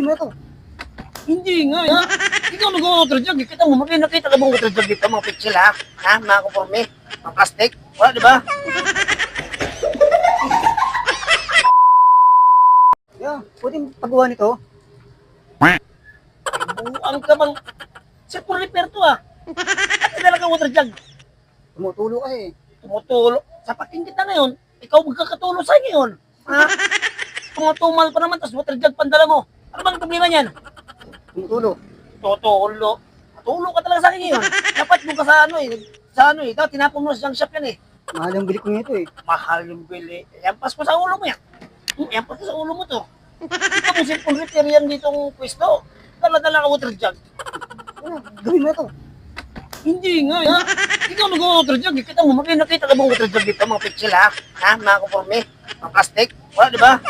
Gawin mo na to. Hindi nga, ha? Ikaw nag-water jug. Kita mo, nakita ka bang water jug dito, mga pitsil, ha? Ha? Mga kuporme? Mga plastic? Wala, di ba? Yeah, pwedeng pagawa nito. Buang ka bang... Sir, for repair to, ha? At talaga water jug. Tumutulo kasi. Tumutulo. Sapatin kita ngayon. Ikaw magkakatulo sa ngayon. Ha? Tumutumal pa naman, tapos water jug pandala mo. Ano bang problema niyan? Tumutulo. Tutulo. Tulo ka talaga sa akin ngayon. Dapat mo ka sa ano eh. Ikaw, tinapon mo sa junk shop yan eh. Mahal yung bili ko nito eh. Mahal yung bili. Yampas mo sa ulo mo yan. Yampas mo sa ulo mo to. Ito mo simple repair yan ditong pwesto. Dala-dala ka water jug. Yeah, gawin mo na to. Hindi nga, ha? Ikaw nag-water jug. Kita mo, nakita ka bang water jug dito, mga pitsil, ha? Ha? Mga kuporme? Mga plastic? Wala, di ba?